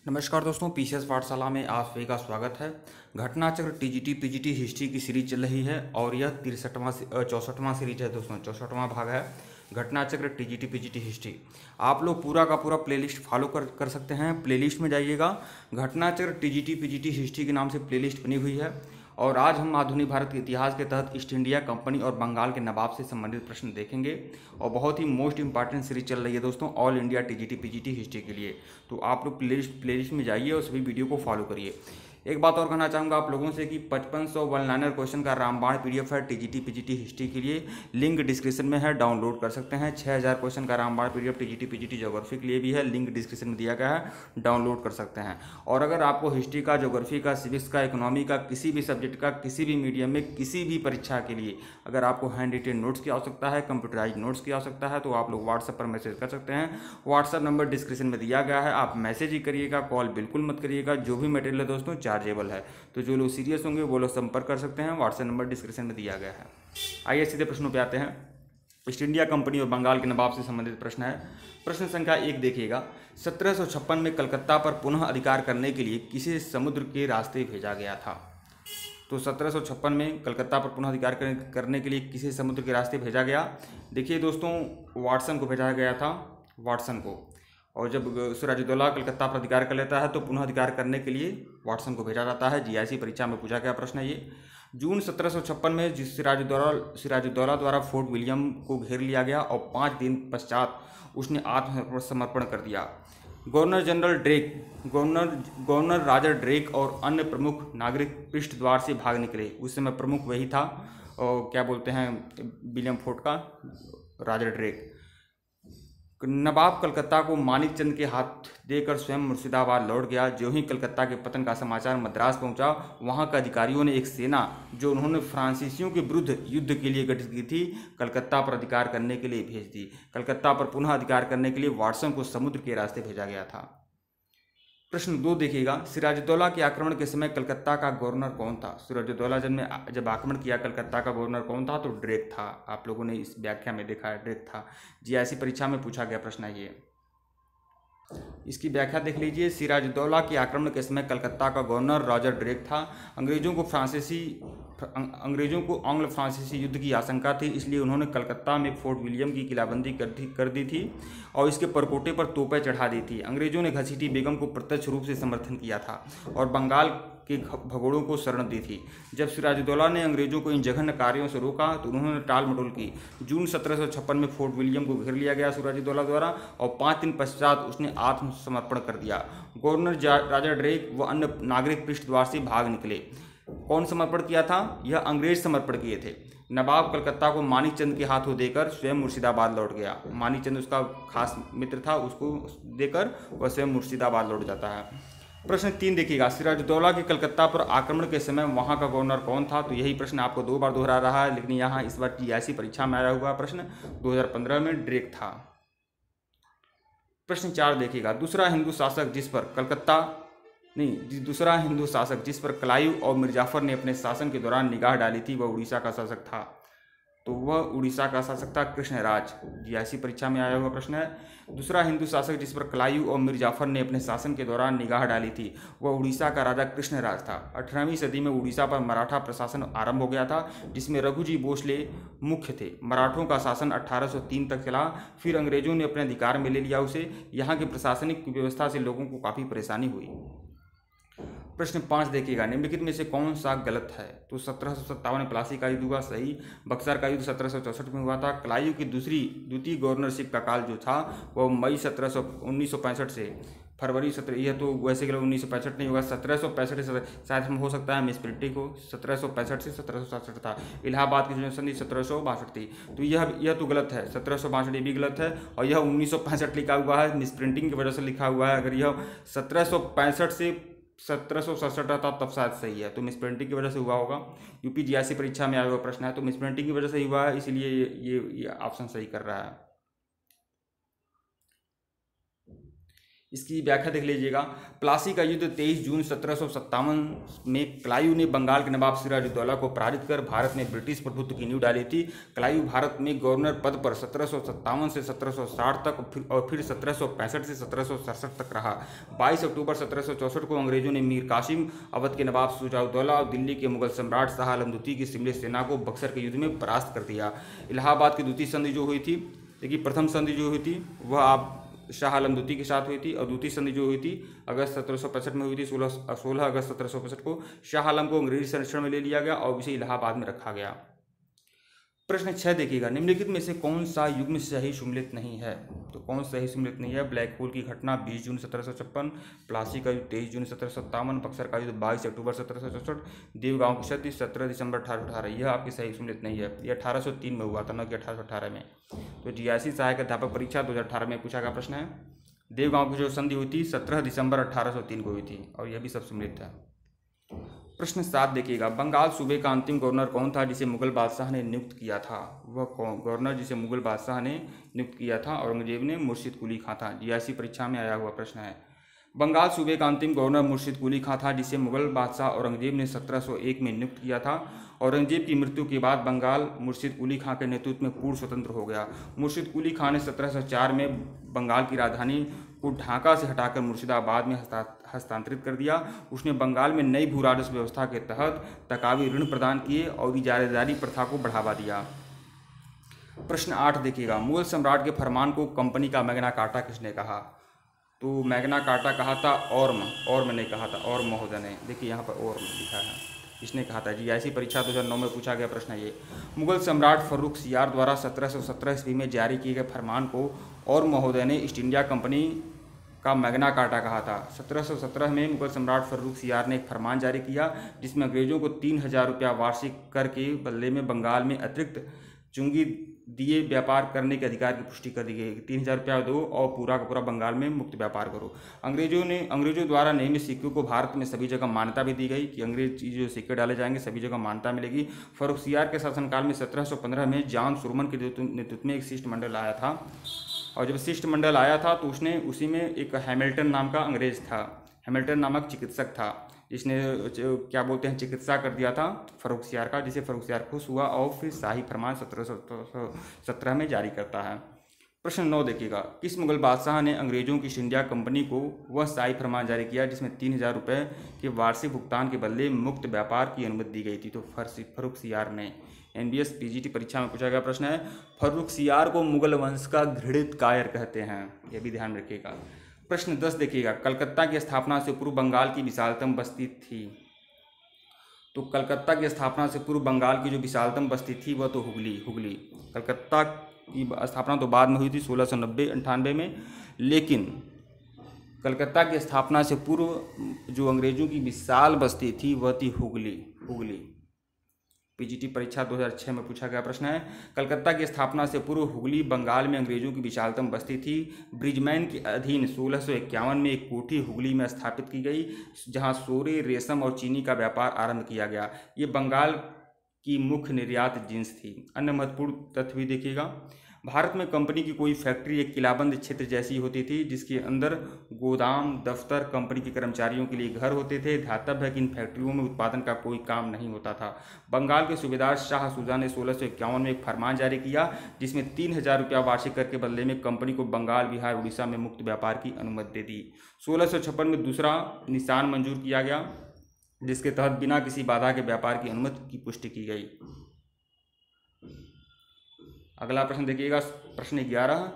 नमस्कार दोस्तों, पीसीएस पाठशाला में आप सभी का स्वागत है। घटना चक्र टीजीटी पीजीटी हिस्ट्री की सीरीज चल रही है और यह 64वां सीरीज है दोस्तों, 64वां भाग है घटना चक्र टीजीटी पीजीटी हिस्ट्री। आप लोग पूरा का पूरा प्लेलिस्ट फॉलो कर सकते हैं। प्लेलिस्ट में जाइएगा, घटना चक्र टीजीटी पीजीटी हिस्ट्री के नाम से प्लेलिस्ट बनी हुई है। और आज हम आधुनिक भारत के इतिहास के तहत ईस्ट इंडिया कंपनी और बंगाल के नवाब से संबंधित प्रश्न देखेंगे। और बहुत ही मोस्ट इंपॉर्टेंट सीरीज चल रही है दोस्तों, all India TGT PGT history के लिए। तो आप लोग प्लेलिस्ट में जाइए और सभी वीडियो को फॉलो करिए। एक बात और कहना चाहूँगा आप लोगों से कि 5500 वन लाइनर क्वेश्चन का रामबाण पीडीएफ है टीजीटी पीजीटी हिस्ट्री के लिए, लिंक डिस्क्रिप्शन में है, डाउनलोड कर सकते हैं। 6000 क्वेश्चन का रामबाण पीडीएफ टीजीटी पीजीटी ज्योग्राफी के लिए भी है, लिंक डिस्क्रिप्शन में दिया गया है, डाउनलोड कर सकते हैं। और अगर आपको हिस्ट्री का, ज्योग्राफी का, सिविक्स का, इकोनॉमी का, किसी भी सब्जेक्ट का, किसी भी मीडियम में, किसी भी परीक्षा के लिए अगर आपको हैंड रिटेन नोट्स की आवश्यकता है, कंप्यूटराइज नोट्स की आवश्यकता है, तो आप लोग व्हाट्सएप पर मैसेज कर सकते हैं। व्हाट्सएप नंबर डिस्क्रिप्शन में दिया गया है, आप मैसेज ही करिएगा, कॉल बिल्कुल मत करिएगा। जो भी मटेरियल है दोस्तों चार्जेबल है, तो जो लोग सीरियस होंगे वो लोग संपर्क कर सकते हैं। व्हाट्सएप नंबर डिस्क्रिप्शन में दिया गया है। आइए सीधे प्रश्नों पे आते हैं। ईस्ट इंडिया कंपनी और बंगाल के नवाब से संबंधित प्रश्न है। प्रश्न संख्या 1 देखिएगा, 1756 में कलकत्ता पर पुनः अधिकार करने के लिए किसे समुद्र के रास्ते भेजा गया था? तो 1756 में कलकत्ता पर पुनः अधिकार करने के लिए किसे समुद्र के रास्ते भेजा गया? देखिए दोस्तों, वाटसन को भेजा गया था, वाटसन को। और जब सिराजुद्दौला कलकत्ता पर अधिकार कर लेता है तो पुनः अधिकार करने के लिए वाटसन को भेजा जाता है। जीआईसी परीक्षा में पूछा गया प्रश्न है ये। जून 1756 में सिराजुद्दौला द्वारा फोर्ट विलियम को घेर लिया गया और 5 दिन पश्चात उसने आत्मसमर्पण कर दिया। गवर्नर राजा ड्रेक और अन्य प्रमुख नागरिक पृष्ठ द्वार से भाग निकले। उस समय प्रमुख वही था, और क्या बोलते हैं, विलियम फोर्ट का राजा ड्रेक। नवाब कलकत्ता को मानिक चंद के हाथ देकर स्वयं मुर्शिदाबाद लौट गया। जो ही कलकत्ता के पतन का समाचार मद्रास पहुंचा, वहां के अधिकारियों ने एक सेना जो उन्होंने फ्रांसीसियों के विरुद्ध युद्ध के लिए गठित की थी, कलकत्ता पर अधिकार करने के लिए भेज दी। कलकत्ता पर पुनः अधिकार करने के लिए वाटसन को समुद्र के रास्ते भेजा गया था। प्रश्न 2 देखिएगा, सिराजुद्दौला के आक्रमण के समय कलकत्ता का गवर्नर कौन था? सिराजुद्दौला जब आक्रमण किया कलकत्ता का गवर्नर कौन था? तो ड्रेक था। आप लोगों ने इस व्याख्या में देखा है, ड्रेक था। जीआईसी परीक्षा में पूछा गया प्रश्न है ये। इसकी व्याख्या देख लीजिए। सिराजुद्दौला के आक्रमण के समय कलकत्ता का गवर्नर रॉजर ड्रेक था। अंग्रेजों को आंग्ल फ्रांसीसी युद्ध की आशंका थी, इसलिए उन्होंने कलकत्ता में फोर्ट विलियम की किलाबंदी कर दी थी और इसके परकोटे पर तोपें चढ़ा दी थी। अंग्रेजों ने घसीटी बेगम को प्रत्यक्ष रूप से समर्थन किया था और बंगाल के भगोड़ों को शरण दी थी। जब सिराजुद्दौला ने अंग्रेजों को इन जघन्य कार्यों से रोका तो उन्होंने टाल मटोल की। जून 1756 में फोर्ट विलियम को घेर लिया गया सिराजुद्दौला द्वारा और 5 दिन पश्चात उसने आत्मसमर्पण कर दिया। गवर्नर राजा ड्रेक व अन्य नागरिक पृष्ठ द्वार से भाग निकले। कौन समर्पण किया था? यह अंग्रेज समर्पण किए थे। नवाब कलकत्ता को मानिक चंद के हाथों देकर स्वयं मुर्शिदाबाद लौट गया। मानिक चंद उसका खास मित्र था, उसको देकर वह स्वयं मुर्शिदाबाद लौट जाता है। प्रश्न 3 देखिएगा, सिराजुद्दौला के कलकत्ता पर आक्रमण के समय वहां का गवर्नर कौन था? तो यही प्रश्न आपको 2 बार दोहरा रहा है, लेकिन यहाँ इस बार जीआईसी परीक्षा में आया हुआ प्रश्न 2015 में ड्रेक था। प्रश्न 4 देखिएगा, दूसरा हिंदू शासक जिस पर क्लाइव और मिर्जाफर ने अपने शासन के दौरान निगाह डाली थी वह उड़ीसा का शासक था। तो वह उड़ीसा का शासक था कृष्णराज। जीआईसी परीक्षा में आया हुआ प्रश्न है। दूसरा हिंदू शासक जिस पर क्लाइव और मिर्जाफर ने अपने शासन के दौरान निगाह डाली थी वह उड़ीसा का राजा कृष्णराज था। 18वीं सदी में उड़ीसा पर मराठा प्रशासन आरंभ हो गया था, जिसमें रघुजी भोसले मुख्य थे। मराठों का शासन 1803 तक चला, फिर अंग्रेजों ने अपने अधिकार में ले लिया उसे। यहाँ की प्रशासनिक व्यवस्था से लोगों को काफ़ी परेशानी हुई। प्रश्न 5 देखिएगा, निम्नलिखित में से कौन सा गलत है? तो 1757 में प्लासी का युद्ध हुआ, सही। बक्सर का युद्ध 1764 में हुआ था। क्लाइव की द्वितीय गवर्नरशिप का काल जो था वह मई 1965 से फरवरी 17, यह तो वैसे के 1965 नहीं होगा, 1765 से शायद हम हो सकता है मिसप्रिंटिंग हो, 1765 से 1767 था। इलाहाबाद की जो संधि 1762 थी, तो यह तो गलत है। 1762 ये भी गलत है और यह 1965 लिखा हुआ है, मिसप्रिंटिंग की वजह से लिखा हुआ है। अगर यह 1765 से 1767 था तब शायद सही है, तो मिसप्रिंटिंग की वजह से हुआ होगा। यूपी जीआईसी परीक्षा में आया हुआ प्रश्न है, तो मिसप्रिंटिंग की वजह से हुआ है, इसलिए ये ऑप्शन सही कर रहा है। इसकी व्याख्या देख लीजिएगा। प्लासी का युद्ध 23 जून 1757 में क्लाइव ने बंगाल के नवाब सिराजुद्दौला को पराजित कर भारत में ब्रिटिश प्रभुत्व की नींव डाली थी। क्लाइव भारत में गवर्नर पद पर 1757 से 1760 तक और फिर 1765 से 1767 तक रहा। 22 अक्टूबर 1764 को अंग्रेजों ने मीर कासिम, अवध के नवाब सिराजुद्दौला और दिल्ली के मुगल सम्राट शाह आलम द्वितीय की शिमले सेना को बक्सर के युद्ध में परास्त कर दिया। इलाहाबाद की द्वितीय संधि जो हुई थी, देखिए प्रथम संधि जो हुई थी वह आप शाह आलम द्वितीय के साथ हुई थी, और द्वितीय संधि जो हुई थी अगस्त 1765 में हुई थी। 16 अगस्त 1765 को शाह आलम को अंग्रेजी संरक्षण में ले लिया गया और उसे इलाहाबाद में रखा गया। प्रश्न 6 देखिएगा, निम्नलिखित में से कौन सा युग्म सही सम्मिलित नहीं है? तो कौन सही सम्मिलित नहीं है? ब्लैक होल की घटना 20 जून 1756, प्लासी का युद्ध 23 जून 1757, बक्सर का युद्ध 22 अक्टूबर 1764, देवगांव की सदी 17 दिसंबर 1818, यह आपकी सही सम्मिलित नहीं है। यह 1803 में हुआ था, न कि 1818 में। तो जीआईसी सहायक अध्यापक परीक्षा 2018 में पूछा गया प्रश्न है। देवगांव की जो संधि हुई थी 17 दिसंबर 1803 को हुई थी, और यह भी सब सम्मिलित है। प्रश्न 7 देखिएगा, बंगाल सूबे का अंतिम गवर्नर कौन था जिसे मुगल बादशाह ने नियुक्त किया था? वह कौन गवर्नर जिसे मुगल बादशाह ने नियुक्त किया था? औरंगजेब ने मुर्शिद कुली खां था। जीआईसी परीक्षा में आया हुआ प्रश्न है। बंगाल सूबे का अंतिम गवर्नर मुर्शिद कुली खां था, जिसे मुगल बादशाह औरंगजेब ने 1701 में नियुक्त किया था। औरंगजेब की मृत्यु के बाद बंगाल मुर्शिद कुली खां के नेतृत्व में पूर्ण स्वतंत्र हो गया। मुर्शिद कुली खां ने 1704 में बंगाल की राजधानी को ढाका से हटाकर मुर्शिदाबाद में हस्तांतरित कर दिया। उसने बंगाल में नई भू राजस्व व्यवस्था के तहत तकावी ऋण प्रदान किए और इजारादारी प्रथा को बढ़ावा दिया। प्रश्न 8 देखिएगा, मुगल सम्राट के फरमान को कंपनी का मैग्ना कार्टा किसने कहा? तो मैग्ना कार्टा कहा था ऑर्म ने कहा था, ऑर्म महोदय ने। देखिए यहाँ पर ऑर्म लिखा है, इसने कहा था। जीआईसी परीक्षा 2009 में पूछा गया प्रश्न ये। मुगल सम्राट फर्रुख सियार द्वारा 1717 ईस्वी में जारी किए गए फरमान को ऑर्म महोदय ने ईस्ट इंडिया कंपनी का मैग्ना कार्टा कहा था। 1717 में मुगल सम्राट फर्रुख सियार ने एक फरमान जारी किया, जिसमें अंग्रेजों को 3000 रुपया वार्षिक कर के बदले में बंगाल में अतिरिक्त चुंगी दिए व्यापार करने के अधिकार की पुष्टि कर दी गई। 3000 रुपया दो और पूरा का पूरा बंगाल में मुक्त व्यापार करो। अंग्रेजों द्वारा निर्मित सिक्कों को भारत में सभी जगह मान्यता भी दी गई कि अंग्रेजी जो सिक्के डाले जाएंगे सभी जगह मान्यता मिलेगी। फर्रुख सियार के शासनकाल में 1715 में जॉन सुरमन के नेतृत्व में एक शिष्टमंडल आया था, और जब शिष्टमंडल आया था तो उसी में एक हैमिल्टन नाम का अंग्रेज था, हैमिल्टन नामक चिकित्सक था, जिसने क्या बोलते हैं चिकित्सा कर दिया था फर्रुख सियार का, जिसे फर्रुख सियार खुश हुआ और फिर शाही फरमान 1717 में जारी करता है। प्रश्न 9 देखिएगा, किस मुगल बादशाह ने अंग्रेजों की ईस्ट इंडिया कंपनी को वह शाही फरमान जारी किया जिसमें 3000 रुपये के वार्षिक भुगतान के बदले मुक्त व्यापार की अनुमति दी गई थी? तो फर्रुख सियार ने। एनबीएस पीजीटी परीक्षा में पूछा गया प्रश्न है। फर्रुख सियार को मुगल वंश का घृणित कायर कहते हैं, यह भी ध्यान रखिएगा। प्रश्न 10 देखिएगा, कलकत्ता की स्थापना से पूर्व बंगाल की विशालतम बस्ती थी? तो कलकत्ता की स्थापना से पूर्व बंगाल की जो विशालतम बस्ती थी वह तो हुगली। कलकत्ता की स्थापना तो बाद में हुई थी 1690-98 में, लेकिन कलकत्ता की स्थापना से पूर्व जो अंग्रेजों की विशाल बस्ती थी वह थी हुगली। पीजीटी परीक्षा 2006 में पूछा गया प्रश्न है। कलकत्ता की स्थापना से पूर्व हुगली बंगाल में अंग्रेजों की विशालतम बस्ती थी। ब्रिजमैन के अधीन 1651 में एक कोठी हुगली में स्थापित की गई, जहां सोरे, रेशम और चीनी का व्यापार आरंभ किया गया। ये बंगाल की मुख्य निर्यात जिन्स थी। अन्य महत्वपूर्ण तथ्य भी देखिएगा, भारत में कंपनी की कोई फैक्ट्री एक किलाबंद क्षेत्र जैसी होती थी, जिसके अंदर गोदाम, दफ्तर, कंपनी के कर्मचारियों के लिए घर होते थे। ध्यातव्य है कि इन फैक्ट्रियों में उत्पादन का कोई काम नहीं होता था। बंगाल के सूबेदार शाह सूजा ने 1651 में एक फरमान जारी किया, जिसमें 3000 रुपया वार्षिक कर के बदले में कंपनी को बंगाल, बिहार, उड़ीसा में मुक्त व्यापार की अनुमति दे दी। 1656 में दूसरा निशान मंजूर किया गया, जिसके तहत बिना किसी बाधा के व्यापार की अनुमति की पुष्टि की गई। अगला प्रश्न देखिएगा, प्रश्न 11,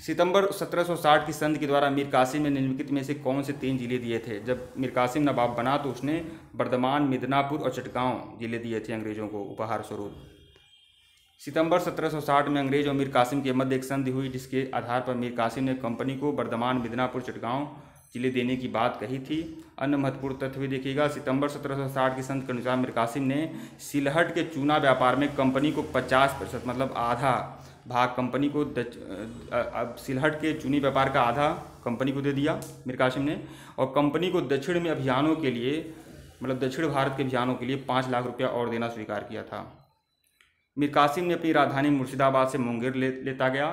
सितंबर 1760 की संधि के द्वारा मीर कासिम ने निम्नलिखित में से कौन से 3 जिले दिए थे? जब मीर कासिम नवाब बना तो उसने बर्धमान, मिदनापुर और चटगांव जिले दिए थे अंग्रेजों को उपहार स्वरूप। सितंबर 1760 में अंग्रेज और मीर कासिम के मध्य एक संधि हुई, जिसके आधार पर मीर कासिम ने कंपनी को बर्धमान, मिदनापुर, चटगांव जिले देने की बात कही थी। अन्य महत्वपूर्ण तथ्य भी देखिएगा, सितंबर 1760 की संधि के अनुसार मीर कासिम ने सिलहट के चूना व्यापार में कंपनी को 50% मतलब आधा भाग कंपनी को सिलहट के चूनी व्यापार का आधा कंपनी को दे दिया मीर कासिम ने, और कंपनी को दक्षिण में अभियानों के लिए मतलब दक्षिण भारत के अभियानों के लिए 5 लाख रुपया और देना स्वीकार किया था। मीर कासिम ने अपनी राजधानी मुर्शिदाबाद से मुंगेर लेता गया,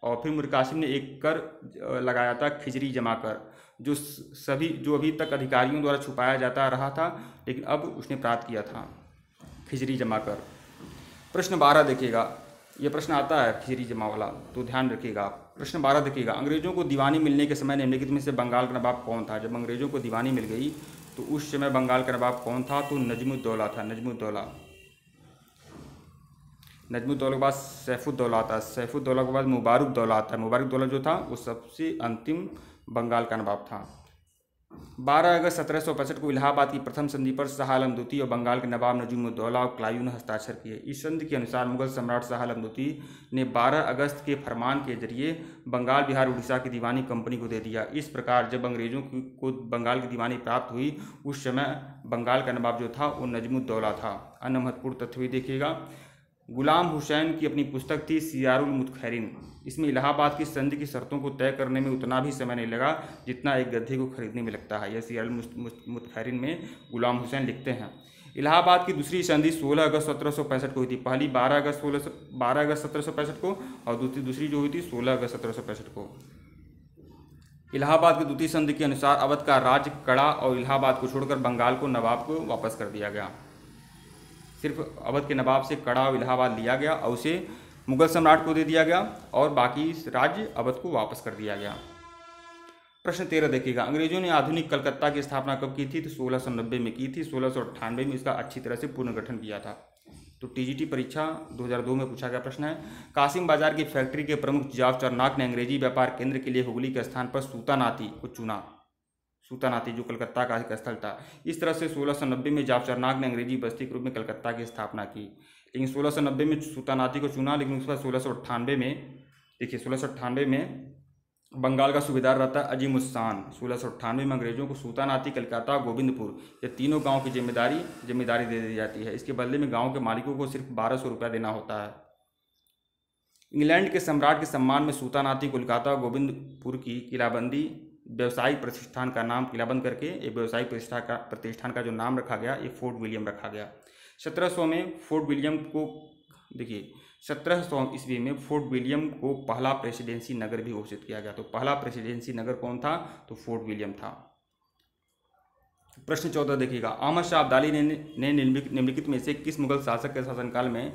और फिर मीर कासिम ने एक कर लगाया था खिजरी जमा कर। जो अभी तक अधिकारियों द्वारा छुपाया जाता रहा था, लेकिन अब उसने प्राप्त किया था खिचड़ी जमा कर। प्रश्न 12 देखिएगा, ये प्रश्न आता है खिचड़ी जमा वाला, तो ध्यान रखिएगा। प्रश्न 12 देखिएगा, अंग्रेजों को दीवानी मिलने के समय निम्नलिखित में से बंगाल का नवाब कौन था? जब अंग्रेजों को दीवानी मिल गई तो उस समय बंगाल का नवाब कौन था? तो नजमुद्दौला था, नजमुद्दौला। नजमुद्दौला के बाद सैफुद्दौला आता है, सैफुद्दौला के बाद मुबारकदौला आता है। मुबारकदौला जो था वो सबसे अंतिम बंगाल का नवाब था। 12 अगस्त 1765 को इलाहाबाद की प्रथम संधि पर शाह आलम द्वितीय और बंगाल के नवाब नजमुद्दौला और क्लाइव ने हस्ताक्षर किए। इस संधि के अनुसार मुगल सम्राट शाह आलम द्वितीय ने 12 अगस्त के फरमान के जरिए बंगाल, बिहार, उड़ीसा की दीवानी कंपनी को दे दिया। इस प्रकार जब अंग्रेजों को बंगाल की दीवानी प्राप्त हुई, उस समय बंगाल का नवाब जो था वो नजमुद्दौला था। अन्य महत्वपूर्ण तथ्य भी देखिएगा, गुलाम हुसैन की अपनी पुस्तक थी सियारुल मुतखैरिन। इसमें इलाहाबाद की संधि की शर्तों को तय करने में उतना भी समय नहीं लगा जितना एक गद्दे को खरीदने में लगता है। यह सियारुल मुतखैरिन में गुलाम हुसैन लिखते हैं। इलाहाबाद की दूसरी संधि 16 अगस्त 1765 को हुई थी। पहली 12 अगस्त 1765 को और दूसरी जो हुई थी 16 अगस्त 1765 को। इलाहाबाद की द्वितीय संधि के अनुसार अवध का राज्य कड़ा और इलाहाबाद को छोड़कर बंगाल को नवाब को वापस कर दिया गया। सिर्फ अवध के नवाब से कड़ा और इलाहाबाद लिया गया और उसे मुगल सम्राट को दे दिया गया और बाकी राज्य अवध को वापस कर दिया गया। प्रश्न 13 देखिएगा, अंग्रेजों ने आधुनिक कलकत्ता की स्थापना कब की थी? तो 1690 में की थी। 1698 में इसका अच्छी तरह से पुनर्गठन किया था। तो टीजीटी परीक्षा 2002 में पूछा गया प्रश्न है। कासिम बाजार की फैक्ट्री के प्रमुख जाव चरनाक ने अंग्रेजी व्यापार केंद्र के लिए हुगली के स्थान पर सूतानाती को चुना। सूतानाती जो कलकत्ता का एक स्थल था। इस तरह से 1690 में जाव चरनाक ने अंग्रेजी बस्ती के रूप में कलकत्ता की स्थापना की। लेकिन 1690 में सूतानाती को चुना, लेकिन उसके बाद 1698 में देखिए 1698 में बंगाल का सूबेदार रहता है अजीम उस्सान। 1698 में अंग्रेजों को सूतानाती, कलकत्ता, गोविंदपुर ये तीनों गांव की जिम्मेदारी दे दी जाती है। इसके बदले में गांव के मालिकों को सिर्फ 1200 रुपया देना होता है। इंग्लैंड के सम्राट के सम्मान में सूतानाती, कोलकाता, गोविंदपुर की किलाबंदी व्यवसायिक प्रतिष्ठान का नाम किलाबंद करके एक व्यवसायिक प्रतिष्ठान का जो नाम रखा गया, ये फोर्ट विलियम रखा गया। 1700 में फोर्ट विलियम को देखिए 1700 ईस्वी में फोर्ट विलियम को पहला प्रेसिडेंसी नगर भी घोषित किया गया। तो पहला प्रेसिडेंसी नगर कौन था? तो फोर्ट विलियम था। प्रश्न 14 देखिएगा, अहमद शाह अब्दाली ने निम्नलिखित में से किस मुगल शासक के शासनकाल में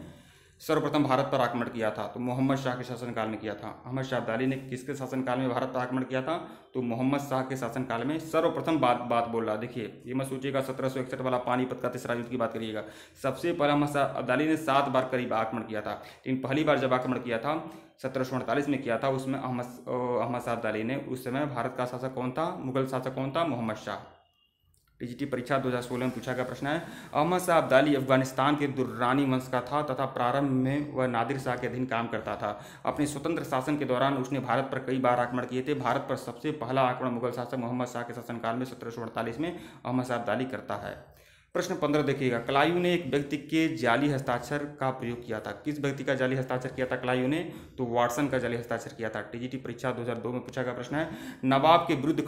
सर्वप्रथम भारत पर आक्रमण किया था? तो मोहम्मद शाह के शासनकाल में किया था। अहमद शाह अब्दाली ने किसके शासनकाल में भारत पर आक्रमण किया था? तो मोहम्मद शाह के शासनकाल में सर्वप्रथम बात बोल रहा। देखिए ये मत सोचिएगा 1761 वाला पानीपत का तीसरा युद्ध की बात करिएगा। सबसे पहले अहमद शाह अब्दाली ने 7 बार करीब आक्रमण किया था, लेकिन पहली बार जब आक्रमण किया था 1748 में किया था, उसमें अहमद शाह अब्दाली ने, उस समय भारत का शासक कौन था? मुगल शासक कौन था? मोहम्मद शाह। टीजीटी परीक्षा 2016 में पूछा गया प्रश्न है। अहमद शाह अब्दाली अफगानिस्तान के दुर्रानी वंश का था तथा प्रारंभ में वह नादिर शाह के अधीन काम करता था। अपने स्वतंत्र शासन के दौरान उसने भारत पर कई बार आक्रमण किए थे। भारत पर सबसे पहला आक्रमण मुगल शासक मोहम्मद शाह के शासनकाल में 1748 में अहमद शाह अब्दाली करता है। प्रश्न 15 देखिएगा, क्लाइव ने एक व्यक्ति के जाली हस्ताक्षर का प्रयोग किया था। किस व्यक्ति का जाली हस्ताक्षर किया था क्लाइव ने? तो वाटसन का जाली हस्ताक्षर किया था। टीजीटी परीक्षा 2002 में पूछा गया प्रश्न है। नवाब के विरुद्ध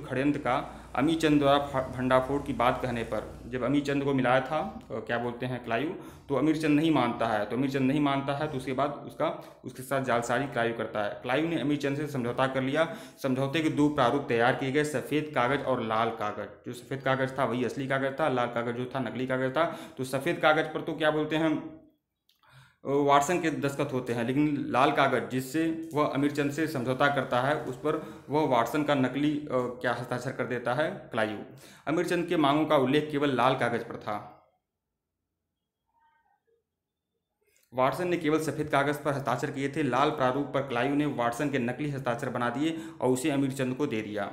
षड्यंत्र का अमीचंद द्वारा भंडाफोड़ की बात कहने पर जब अमीचंद को मिलाया था क्या बोलते हैं क्लाइव, तो अमीरचंद नहीं मानता है। तो उसके बाद उसके साथ जालसाजी क्लाइव करता है। क्लाइव ने अमीरचंद से समझौता कर लिया। समझौते के 2 प्रारूप तैयार किए गए, सफ़ेद कागज और लाल कागज। जो सफ़ेद कागज था वही असली कागज था, लाल कागज जो था नकली कागज था। तो सफ़ेद कागज पर तो क्या बोलते हैं वाटसन के दस्तखत होते हैं, लेकिन लाल कागज जिससे वह अमीरचंद से समझौता करता है उस पर वह वाटसन का नकली क्या हस्ताक्षर कर देता है क्लाइव। अमीरचंद के मांगों का उल्लेख केवल लाल कागज पर था। वाटसन ने केवल सफ़ेद कागज पर हस्ताक्षर किए थे। लाल प्रारूप पर क्लाइव ने वाटसन के नकली हस्ताक्षर बना दिए और उसे अमीरचंद को दे दिया।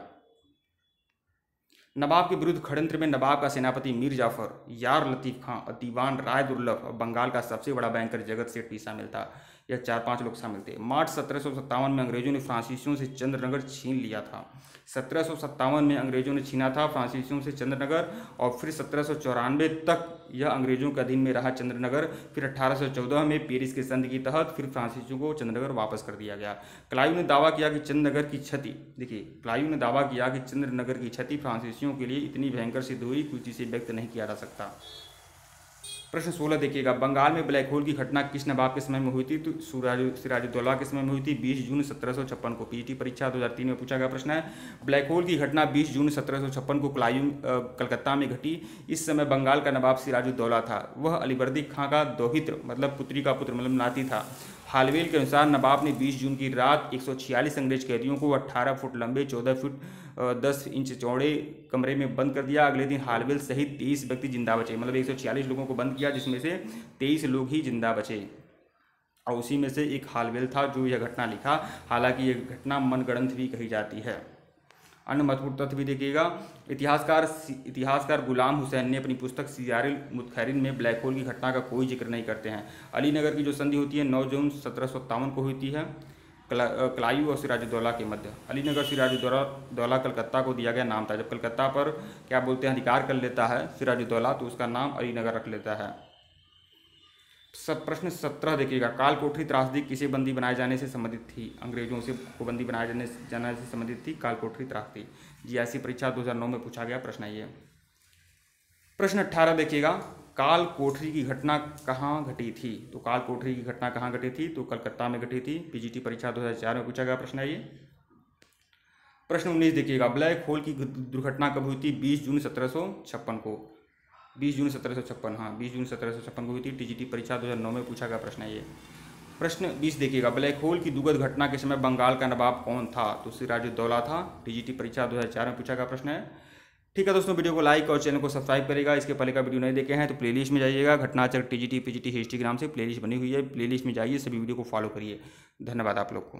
नवाब के विरुद्ध षड्यंत्र में नवाब का सेनापति मीर जाफर, यार लतीफ़ खां और दीवान राय दुर्लभ और बंगाल का सबसे बड़ा बैंकर जगत सेठ भी शामिल था। यह 4-5 लोग शामिल थे। मार्च 1757 में अंग्रेजों ने फ्रांसीसियों से चंद्रनगर छीन लिया था। 1757 में अंग्रेजों ने छीना था फ्रांसीसियों से चंद्रनगर और फिर 1794 तक यह अंग्रेजों के अधीन में रहा चंद्रनगर। फिर 1814 में पेरिस के संधि के तहत फिर फ्रांसीसियों को चंद्रनगर वापस कर दिया गया। क्लाइव ने दावा किया कि चंद्रनगर की क्षति फ्रांसीसियों के लिए इतनी भयंकर सिद्ध हुई कि जिसे व्यक्त नहीं किया जा सकता। प्रश्न 16 देखिएगा, बंगाल में ब्लैक होल की घटना किस नवाब के समय में हुई थी? तो सिराजुद्दौला के समय में हुई थी 20 जून 1756 को। पीजीटी परीक्षा 2003 में पूछा गया प्रश्न है। ब्लैक होल की घटना 20 जून 1756 को कलकत्ता में घटी। इस समय बंगाल का नवाब सिराजुद्दौला था। वह अलीवर्दी खां का दौहित्र मतलब पुत्री का पुत्र मतलब नाती था। हालवेल के अनुसार नवाब ने 20 जून की रात 146 अंग्रेज कैदियों को 18 फुट लंबे 14 फुट 10 इंच चौड़े कमरे में बंद कर दिया। अगले दिन हालवेल सहित 23 व्यक्ति जिंदा बचे, मतलब 146 लोगों को बंद किया जिसमें से 23 लोग ही जिंदा बचे और उसी में से एक हालवेल था जो यह घटना लिखा। हालांकि यह घटना मनगढ़ंत भी कही जाती है। अन्य महत्वपूर्ण तथ्य भी देखिएगा, इतिहासकार गुलाम हुसैन ने अपनी पुस्तक सियारुल मुत्खरीन में ब्लैक होल की घटना का कोई जिक्र नहीं करते हैं। अलीनगर की जो संधि होती है 9 जून 1757 को होती है क्लाइव और सिराजुद्दौला के मध्य। अलीनगर सिराजुद्दौला कलकत्ता को दिया गया नाम था। जब कलकत्ता पर क्या बोलते हैं अधिकार कर लेता है सिराजुद्दौला तो उसका नाम अलीनगर रख लेता है। प्रश्न 17 देखिएगा, काल कोठरी त्रासदी किसे बंदी बनाए जाने से संबंधित थी? अंग्रेजों से को बंदी बनाए जाने से संबंधित थी काल कोठरी त्रासदी। जीआईसी परीक्षा 2009 में पूछा गया प्रश्न है ये। प्रश्न 18 देखिएगा, काल कोठरी की घटना कहाँ घटी थी? तो काल कोठरी की घटना कहाँ घटी थी? तो कलकत्ता में घटी थी। पीजीटी परीक्षा 2004 में पूछा गया प्रश्न है ये। प्रश्न 19 देखिएगा, ब्लैक होल की दुर्घटना कब हुई थी? 20 जून 1756 को। 20 जून 1756, हाँ 20 जून 1756 को हुई थी। टीजीटी परीक्षा 2009 में पूछा गया प्रश्न है ये। प्रश्न 20 देखिएगा, ब्लैक होल की दुखद घटना के समय बंगाल का नवाब कौन था? तो सिराजुद्दौला था। टीजीटी परीक्षा 2004 में पूछा गया प्रश्न है। ठीक है दोस्तों, वीडियो को लाइक और चैनल को सब्सक्राइब करेगा। इसके पहले का वीडियो नहीं देखे हैं तो प्लेलिस्ट में जाइएगा। घटनाचक्र टीजीटी पीजीटी हिस्ट्री के नाम से प्लेलिस्ट बनी हुई है, प्लेलिस्ट में जाइए, सभी वीडियो को फॉलो करिए। धन्यवाद आप लोग को।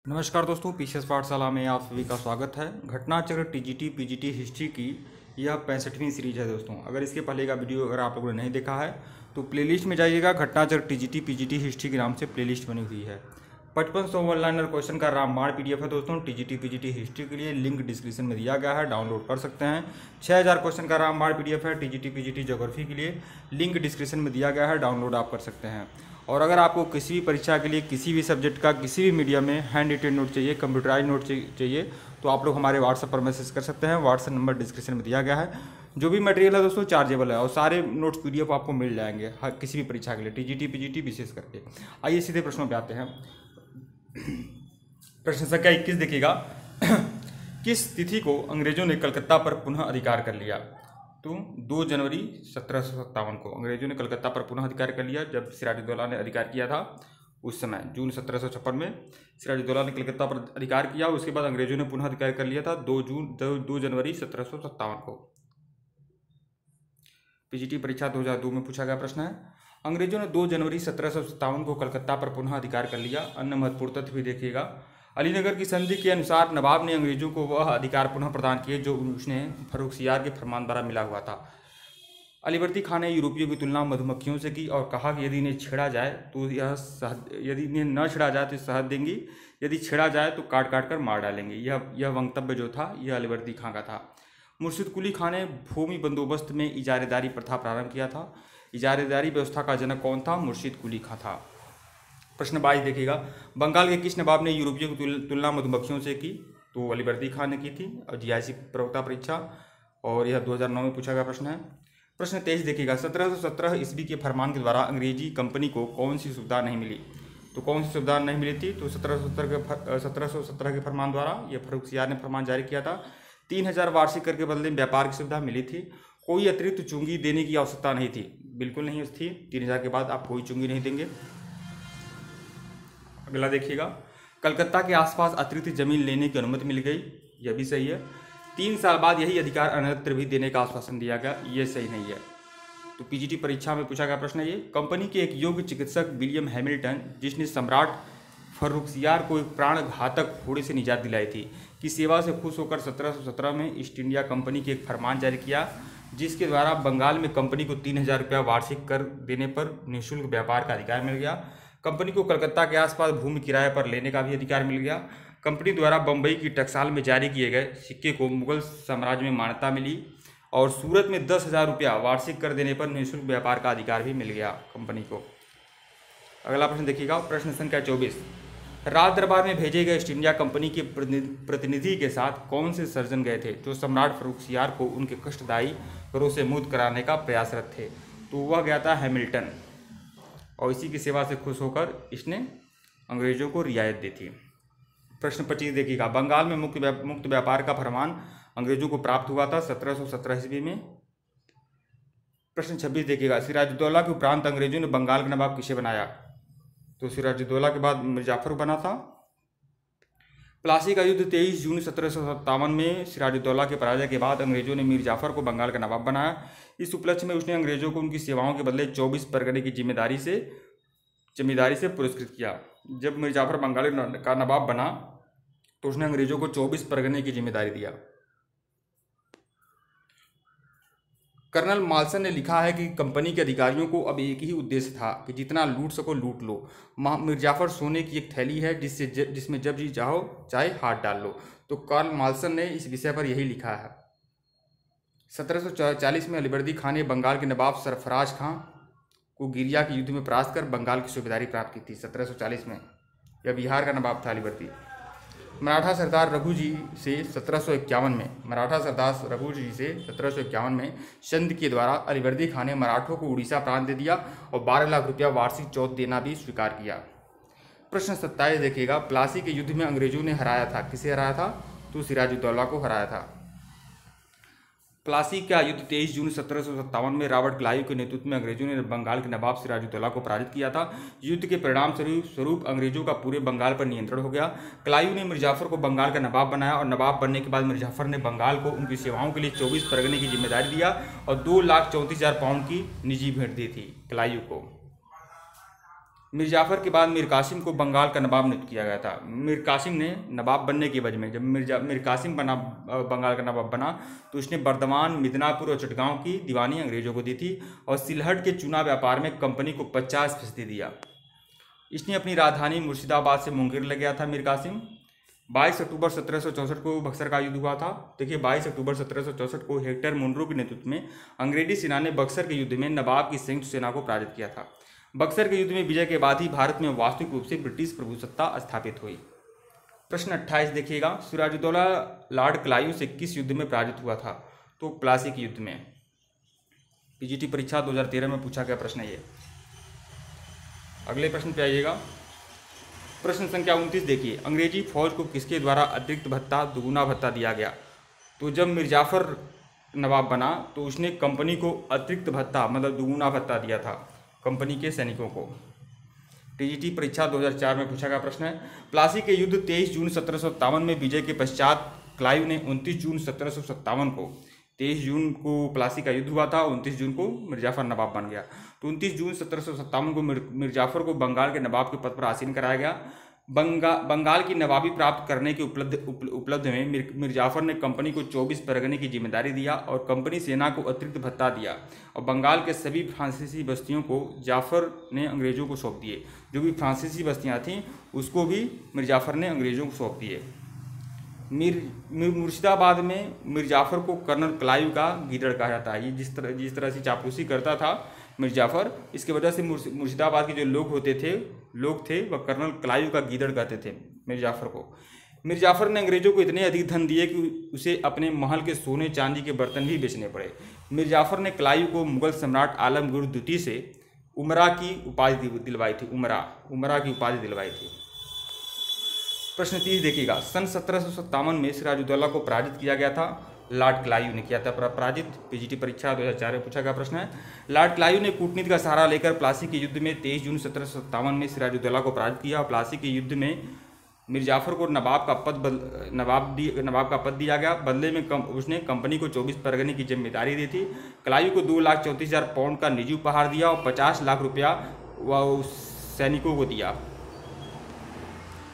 नमस्कार दोस्तों, पीसीएस पाठशाला में आप सभी का स्वागत है। घटनाचक्र टीजीटी पीजीटी हिस्ट्री की यह 65वीं सीरीज है दोस्तों। अगर इसके पहले का वीडियो अगर आप लोगों ने नहीं देखा है तो प्लेलिस्ट में जाइएगा। घटनाचक्र टीजीटी पीजीटी हिस्ट्री के नाम से प्लेलिस्ट बनी हुई है। 5500 ऑनलाइन क्वेश्चन का रामबाण पीडीएफ है दोस्तों। टीजीटी पीजीटी हिस्ट्री के लिए लिंक डिस्क्रिप्शन में दिया गया है, डाउनलोड कर सकते हैं। 6000 क्वेश्चन का रामबाण पीडीएफ है। टीजीटी पीजीटी ज्योग्राफी के लिए लिंक डिस्क्रिप्शन में दिया गया है, डाउनलोड आप कर सकते हैं। और अगर आपको किसी भी परीक्षा के लिए किसी भी सब्जेक्ट का किसी भी मीडियम में हैंड रिटेन नोट चाहिए, कंप्यूटराइज नोट चाहिए तो आप लोग हमारे व्हाट्सएप पर मैसेज कर सकते हैं। व्हाट्सएप नंबर डिस्क्रिप्शन में दिया गया है। जो भी मटेरियल है दोस्तों चार्जेबल है और सारे नोट्स पीडीएफ आपको मिल जाएंगे हर किसी भी परीक्षा के लिए, टीजीटी पीजीटी विशेष करके। आइए सीधे प्रश्नों पे आते हैं। प्रश्न संख्या 21 देखिएगा, किस तिथि को अंग्रेजों ने कलकत्ता पर पुनः अधिकार कर लिया? तो 2 जनवरी 1757 को अंग्रेजों ने कलकत्ता पर पुनः अधिकार कर लिया। जब सिराजुद्दौला ने अधिकार किया था उस समय जून 1756 में सिराजुद्दौला ने कलकत्ता पर अधिकार किया। उसके बाद अंग्रेजों ने पुनः अधिकार कर लिया था 2 जनवरी 1757 को। पीजीटी परीक्षा 2002 में पूछा गया प्रश्न है। अंग्रेजों ने 2 जनवरी 1757 को कलकत्ता पर पुनः अधिकार कर लिया। अन्य महत्वपूर्ण तथ्य भी देखिएगा, अलीनगर की संधि के अनुसार नवाब ने अंग्रेजों को वह अधिकार पुनः प्रदान किए जो उसने फर्रुखसियार के फरमान द्वारा मिला हुआ था। अलीवर्दी खान ने यूरोपियों की तुलना मधुमक्खियों से की और कहा कि यदि इन्हें छेड़ा जाए तो यदि इन्हें न छेड़ा जाए तो शहद देंगी, यदि छेड़ा जाए तो काट काट कर मार डालेंगे। यह वक्तव्य जो था यह अलीवर्दी खान का था। मुर्शिद कुली खान ने भूमि बंदोबस्त में इजारेदारी प्रथा प्रारंभ किया था। इजारेदारी व्यवस्था का जनक कौन था? मुर्शिद कुली खां था। प्रश्न 22 देखिएगा, बंगाल के किस नवाब ने यूरोपियों की तुलना मधुमक्खियों से की? तो अलीवर्दी खान ने की थी। और जीआईसी प्रवक्ता परीक्षा और यह 2009 में पूछा गया प्रश्न है। प्रश्न 23 देखिएगा, 1717 ईस्वी के फरमान के द्वारा अंग्रेजी कंपनी को कौन सी सुविधा नहीं मिली? तो कौन सी सुविधा नहीं मिली थी? तो 1717 के फरमान द्वारा यह फर्रुखसियार ने फरमान जारी किया था। 3000 वार्षिक कर के बदले में व्यापार की सुविधा मिली थी। कोई अतिरिक्त चुंगी देने की आवश्यकता नहीं थी, बिल्कुल नहीं थी। 3000 के बाद आप कोई चुंगी नहीं देंगे। अगला देखिएगा, कलकत्ता के आसपास अतिरिक्त जमीन लेने की अनुमति मिल गई, यह भी सही है। 3 साल बाद यही अधिकार अन्यत्र भी देने का आश्वासन दिया गया, यह सही नहीं है। तो पीजीटी परीक्षा में पूछा गया प्रश्न है ये। कंपनी के एक योग्य चिकित्सक विलियम हैमिल्टन, जिसने सम्राट फर्रुखसियार को एक प्राण घातक फोड़े से निजात दिलाई थी, की सेवा से खुश होकर 1717 में ईस्ट इंडिया कंपनी के एक फरमान जारी किया जिसके द्वारा बंगाल में कंपनी को 3000 रुपया वार्षिक कर देने पर निःशुल्क व्यापार का अधिकार मिल गया। कंपनी को कलकत्ता के आसपास भूमि किराए पर लेने का भी अधिकार मिल गया। कंपनी द्वारा बम्बई की टकसाल में जारी किए गए सिक्के को मुगल साम्राज्य में मान्यता मिली और सूरत में 10,000 रुपया वार्षिक कर देने पर निःशुल्क व्यापार का अधिकार भी मिल गया कंपनी को। अगला प्रश्न देखिएगा, प्रश्न संख्या 24, राज दरबार में भेजे गए ईस्ट इंडिया कंपनी के प्रतिनिधि के साथ कौन से सर्जन गए थे जो सम्राट फर्रुखसियार को उनके कष्टदायी करों से मुक्त कराने का प्रयासरत थे? तो वह गया था हैमिल्टन, और इसी की सेवा से खुश होकर इसने अंग्रेजों को रियायत दी थी। प्रश्न 25 देखिएगा, बंगाल में मुक्त व्यापार का फरमान अंग्रेजों को प्राप्त हुआ था 1717 ईस्वी में। प्रश्न 26 देखिएगा, सिराजुद्दौला के उपरांत अंग्रेजों ने बंगाल का नवाब किसे बनाया? तो सिराजुद्दौला के बाद मिर्जाफर बना था। प्लासी का युद्ध 23 जून 1757 में सिराजुद्दौला के पराजय के बाद अंग्रेजों ने मीर जाफर को बंगाल का नवाब बनाया। इस उपलक्ष्य में उसने अंग्रेजों को उनकी सेवाओं के बदले 24 परगने की जिम्मेदारी से पुरस्कृत किया। जब मीर जाफर बंगाल का नवाब बना तो उसने अंग्रेजों को 24 परगने की जिम्मेदारी दिया। कर्नल माल्सन ने लिखा है कि कंपनी के अधिकारियों को अब एक ही उद्देश्य था कि जितना लूट सको लूट लो। मीर जाफर सोने की एक थैली है जिसमें जब जी चाहो चाहे हाथ डाल लो। तो कर्नल माल्सन ने इस विषय पर यही लिखा है। 1740 में अलीवर्दी खान ने बंगाल के नवाब सरफराज खां को गिरिया के युद्ध में परास्त कर बंगाल की सूबेदारी प्राप्त की थी 1740 में। यह बिहार का नवाब था अलीवर्दी। मराठा सरदार रघु जी से 1751 में चंद के द्वारा अलीवर्दी खान ने मराठों को उड़ीसा प्रांत दे दिया और 12 लाख रुपया वार्षिक चौथ देना भी स्वीकार किया। प्रश्न 27 देखिएगा, प्लासी के युद्ध में अंग्रेजों ने हराया था, किसे हराया था? तो सिराजुद्दौला को हराया था। प्लासी का युद्ध 23 जून 1757 में रॉबर्ट क्लाइव के नेतृत्व में अंग्रेजों ने बंगाल के नवाब सिराजुद्दौला को पराजित किया था। युद्ध के परिणाम स्वरूप अंग्रेजों का पूरे बंगाल पर नियंत्रण हो गया। क्लाइव ने मिर्जाफर को बंगाल का नवाब बनाया और नवाब बनने के बाद मिर्जाफर ने बंगाल को उनकी सेवाओं के लिए 24 परगने की जिम्मेदारी दिया और 2,34,000 पाउंड की निजी भेंट दी थी क्लाइव को। मीर जाफर के बाद मीर कासिम को बंगाल का नवाब नियुक्त किया गया था। मीर कासिम ने नवाब बनने के वजह में जब मीर कासिम बंगाल का नवाब बना तो उसने बर्दमान, मिदनापुर और चटगांव की दीवानी अंग्रेजों को दी थी और सिलहट के चूना व्यापार में कंपनी को 50% दिया। इसने अपनी राजधानी मुर्शिदाबाद से मुंगेर ले गया था। मीर कासिम 22 अक्टूबर 1764 को बक्सर का युद्ध हुआ था। देखिए 22 अक्टूबर 1764 को हेक्टर मुनरो के नेतृत्व में अंग्रेजी सेना ने बक्सर के युद्ध में नवाब की संयुक्त सेना को पराजित किया था। बक्सर के युद्ध में विजय के बाद ही भारत में वास्तविक रूप से ब्रिटिश प्रभुसत्ता स्थापित हुई। प्रश्न 28 देखिएगा, सिराजुद्दौला लॉर्ड क्लाइव से किस युद्ध में पराजित हुआ था? तो प्लासी के युद्ध में। पीजीटी परीक्षा 2013 में पूछा गया प्रश्न है ये। अगले प्रश्न पे आइएगा। प्रश्न संख्या 29 देखिए, अंग्रेजी फौज को किसके द्वारा अतिरिक्त भत्ता, दुगुना भत्ता दिया गया? तो जब मीर जाफर नवाब बना तो उसने कंपनी को अतिरिक्त भत्ता मतलब दुगुना भत्ता दिया था कंपनी के सैनिकों को। टीजीटी परीक्षा 2004 में पूछा गया प्रश्न है। प्लासी के युद्ध 23 जून 1757 में विजय के पश्चात क्लाइव ने 29 जून 1757 को 23 जून को प्लासी का युद्ध हुआ था, 29 जून को मिर्जाफर नवाब बन गया। तो 29 जून 1757 को मिर्जाफर को बंगाल के नवाब के पद पर आसीन कराया गया। बंगाल की नवाबी प्राप्त करने के उपलब्ध में मिर्जाफर ने कंपनी को 24 परगने की जिम्मेदारी दिया और कंपनी सेना को अतिरिक्त भत्ता दिया और बंगाल के सभी फ्रांसीसी बस्तियों को जाफर ने अंग्रेजों को सौंप दिए। जो भी फ्रांसीसी बस्तियां थीं उसको भी मिर्जाफर ने अंग्रेजों को सौंप दिए। मुर्शिदाबाद में मिर्जाफर को कर्नल क्लाइव का गीदड़ कहा जाता है। ये जिस तरह से चापलूसी करता था मिर्जाफर, इसकी वजह से मुर्शिदाबाद के जो लोग थे वह कर्नल क्लाइव का गीदड़ कहते थे मिर्जाफर को। मिर्जाफर ने अंग्रेजों को इतने अधिक धन दिए कि उसे अपने महल के सोने चांदी के बर्तन भी बेचने पड़े। मिर्जाफर ने क्लाइव को मुगल सम्राट आलमगीर द्वितीय से उमरा की उपाधि दिलवाई थी। उमरा की उपाधि दिलवाई थी। प्रश्न 30 देखिएगा, सन 1757 में सिराजुद्दौला को पराजित किया गया था। लॉर्ड क्लाइव ने किया था पराजित। पीजीटी परीक्षा 2004 में पूछा गया प्रश्न है। लॉर्ड क्लाइव ने कूटनीति का सहारा लेकर प्लासी के युद्ध में 23 जून 1757 में सिराजुद्दौला को पराजित किया। प्लासी के युद्ध में मिर्जाफर को नवाब का पद दिया गया। बदले में उसने कंपनी को 24 परगने की जिम्मेदारी दी थी। क्लाइव को 2,34,000 पाउंड का निजी उपहार दिया और 50 लाख रुपया वह सैनिकों को दिया।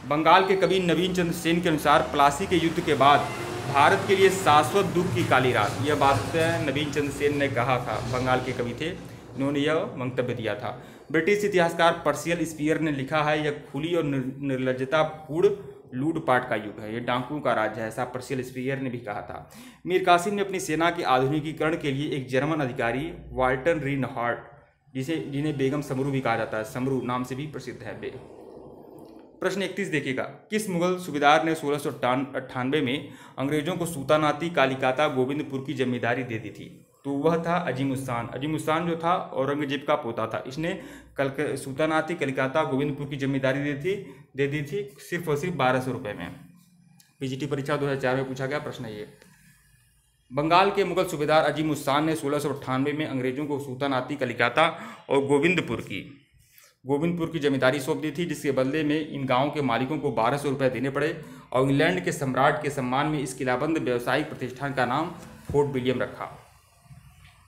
बंगाल के कवि नवीन चंद्र सेन के अनुसार प्लासी के युद्ध के बाद भारत के लिए शाश्वत दुख की काली रात, यह बात नवीन चंद्र सेन ने कहा था। बंगाल के कवि थे, उन्होंने यह मंतव्य दिया था। ब्रिटिश इतिहासकार पर्सियल स्पीयर ने लिखा है, यह खुली और निर्लज्जतापूर्ण लूटपाट का युग है, यह डाकुओं का राज्य है, ऐसा पर्सियल स्पीयर ने भी कहा था। मीर कासिम ने अपनी सेना के आधुनिकीकरण के लिए एक जर्मन अधिकारी वाल्टर रीनहार्ट, जिन्हें बेगम समरू भी कहा जाता है, समरू नाम से भी प्रसिद्ध है। प्रश्न 31 देखिएगा, किस मुगल सूबेदार ने 1698 में अंग्रेजों को सूतानाती, कालिकाता, गोविंदपुर की जमींदारी दे दी थी? तो वह था अजीमुस्तान। अजीमुस्तान जो था औरंगजेब का पोता था। इसने सुल्तानाती कलिकाता गोविंदपुर की जिम्मेदारी दे दी थी सिर्फ और सिर्फ 1200 रुपये में। पीजीटी परीक्षा 2004 में पूछा गया प्रश्न ये। बंगाल के मुगल सूबेदार अजीमुस्तान ने 1698 में अंग्रेजों को सुल्तानाती कलिकाता और गोविंदपुर की जमींदारी सौंप दी थी, जिसके बदले में इन गांवों के मालिकों को 1200 रुपये देने पड़े और इंग्लैंड के सम्राट के सम्मान में इस किलाबंद व्यावसायिक प्रतिष्ठान का नाम फोर्ट विलियम रखा।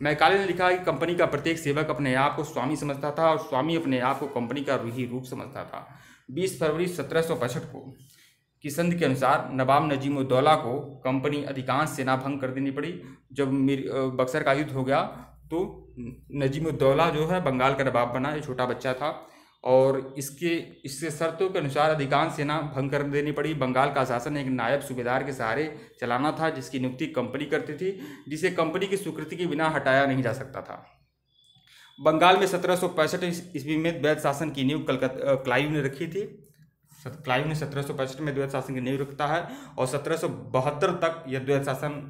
मैकाले ने लिखा कि कंपनी का प्रत्येक सेवक अपने आप को स्वामी समझता था और स्वामी अपने आप को कंपनी का रूही रूप समझता था। 20 फरवरी 1765 को की संधि के अनुसार नवाब नजीमुद्दौला को कंपनी अधिकांश सेना भंग कर देनी पड़ी। जब बक्सर का युद्ध हो गया तो नजीमुद्दौला जो है बंगाल का नवाब बना, ये छोटा बच्चा था और इसके शर्तों के अनुसार अधिकांश सेना भंग कर देनी पड़ी। बंगाल का शासन एक नायब सूबेदार के सहारे चलाना था, जिसकी नियुक्ति कंपनी करती थी, जिसे कंपनी की स्वीकृति के बिना हटाया नहीं जा सकता था। बंगाल में 1765 ईस्वी में द्वैत शासन की नींव क्लाइव ने रखी थी। क्लाइव ने 1765 में द्वैत शासन की नींव रखता है और 1772 तक यह द्वैत शासन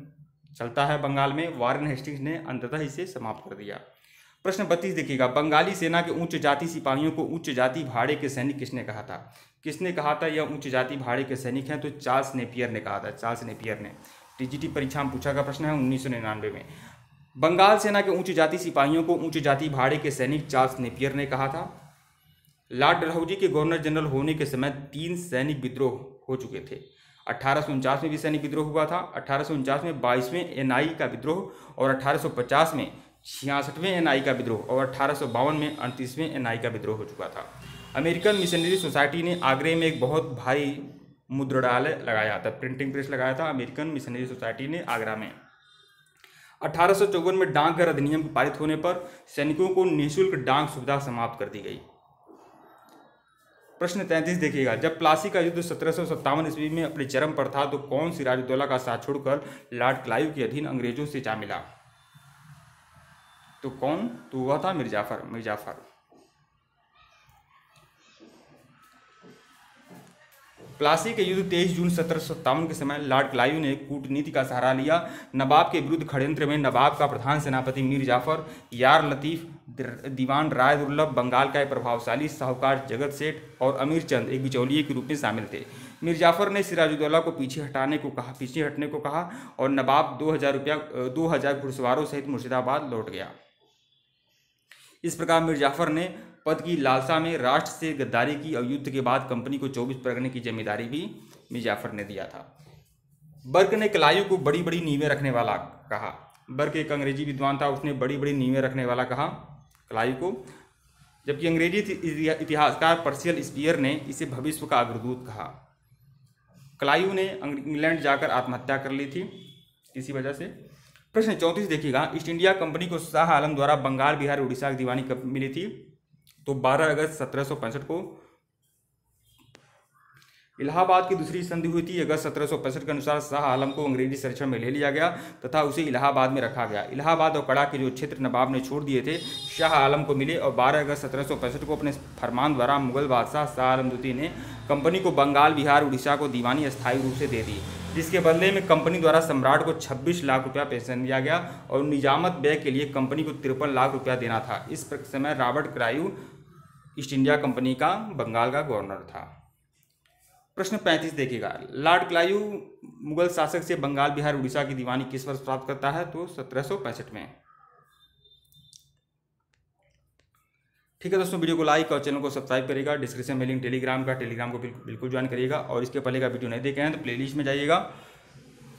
चलता है बंगाल में। वारेन हेस्टिंग्स ने अंततः इसे समाप्त कर दिया। प्रश्न 32 देखिएगा। बंगाली सेना के उच्च जाति सिपाहियों को उच्च जाति भाड़े के सैनिक किसने कहा था? किसने कहा था यह उच्च जाति भाड़े के सैनिक हैं? तो चार्ल्स नेपियर ने कहा था। चार्ल्स नेपियर ने। टीजीटी परीक्षा में पूछा गया प्रश्न है 1999 में। बंगाल सेना के उच्च जाति सिपाहियों को उच्च जाति भाड़े के सैनिक चार्ल्स नेपियर ने कहा था। लॉर्ड डलहौजी के गवर्नर जनरल होने के समय 3 सैनिक विद्रोह हो चुके थे। 1849 में भी सैनिक विद्रोह हुआ था, 1849 में 22वें एनआई का विद्रोह और 1850 में 66वें एनआई का विद्रोह और 1852 में 38वें एनआई का विद्रोह हो चुका था। अमेरिकन मिशनरी सोसाइटी ने आगरे में एक बहुत भारी मुद्रणालय लगाया था, प्रिंटिंग प्रेस लगाया था अमेरिकन मिशनरी सोसाइटी ने आगरा में। 1854 में डाकघर अधिनियम पारित होने पर सैनिकों को निःशुल्क डाक सुविधा समाप्त कर दी गई। प्रश्न 33 देखिएगा। जब प्लासी का युद्ध 1757 ईस्वी में अपने चरम पर था तो कौन सिराजुद्दौला का साथ छोड़कर लॉर्ड क्लाइव के अधीन अंग्रेजों से जा मिला? तो कौन? तो वह था मिर्जाफर। प्लासी के युद्ध 23 जून 1757 के समय लॉर्ड क्लाइव ने कूटनीति का सहारा लिया। नवाब के विरुद्ध षड्यंत्र में नवाब का प्रधान सेनापति मीर जाफर, यार लतीफ, दीवान राय दुर्लभ, बंगाल का एक प्रभावशाली साहूकार जगत सेठ और अमीर चंद एक बिचौलिए के रूप में शामिल थे। मीर जाफर ने सिराजुद्दौला को पीछे हटने को कहा और नवाब 2000 घुड़सवारों सहित मुर्शिदाबाद लौट गया। इस प्रकार मीर जाफर ने पद की लालसा में राष्ट्र से गद्दारी की और युद्ध के बाद कंपनी को 24 परगने की जिम्मेदारी भी मीर जाफर ने दिया था। बर्क ने क्लाइव को बड़ी बड़ी नींवें रखने वाला कहा। बर्क एक अंग्रेजी विद्वान था, उसने बड़ी बड़ी नींवें रखने वाला कहा क्लाइव को, जबकि अंग्रेजी इतिहासकार पर्सियल स्पीयर ने इसे भविष्य का अग्रदूत कहा। क्लाइव ने इंग्लैंड जाकर आत्महत्या कर ली थी इसी वजह से। प्रश्न 34 देखिएगा। ईस्ट इंडिया कंपनी को शाह आलम द्वारा बंगाल, बिहार, उड़ीसा की दीवानी कब मिली थी? तो 12 अगस्त 1765 को। इलाहाबाद की दूसरी संधि हुई थी। अगस्त 1765 के अनुसार शाह आलम को अंग्रेजी संरक्षण में ले लिया गया तथा उसे इलाहाबाद में रखा गया। इलाहाबाद और कड़ा के जो क्षेत्र नवाब ने छोड़ दिए थे शाह आलम को मिले और 12 अगस्त 1765 को अपने फरमान द्वारा मुगल बादशाह शाह आलम द्वितीय ने कंपनी को बंगाल, बिहार, उड़ीसा को दीवानी अस्थायी रूप से दे दी, जिसके बदले में कंपनी द्वारा सम्राट को 26 लाख रुपया पेंशन दिया गया और निजामत व्यय के लिए कंपनी को 53 लाख रुपया देना था। इस समय Robert Clive east India company का बंगाल का गवर्नर था। प्रश्न 35 देखिएगा। लॉर्ड क्लाइव मुगल शासक से बंगाल, बिहार, उड़ीसा की दीवानी किस वर्ष प्राप्त करता है? तो 1765 में। ठीक है दोस्तों, वीडियो को लाइक और चैनल को सब्सक्राइब करिएगा। डिस्क्रिप्शन में लिंक टेलीग्राम को बिल्कुल ज्वाइन करिएगा और इसके पहले का वीडियो नहीं देखे हैं तो प्लेलिस्ट में जाइएगा।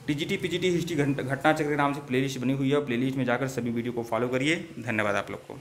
टीजीटी पीजीटी हिस्ट्री घटना चक्र के नाम से प्लेलिस्ट बनी हुई है, प्लेलिस्ट में जाकर सभी वीडियो को फॉलो करिए। धन्यवाद आप लोग को।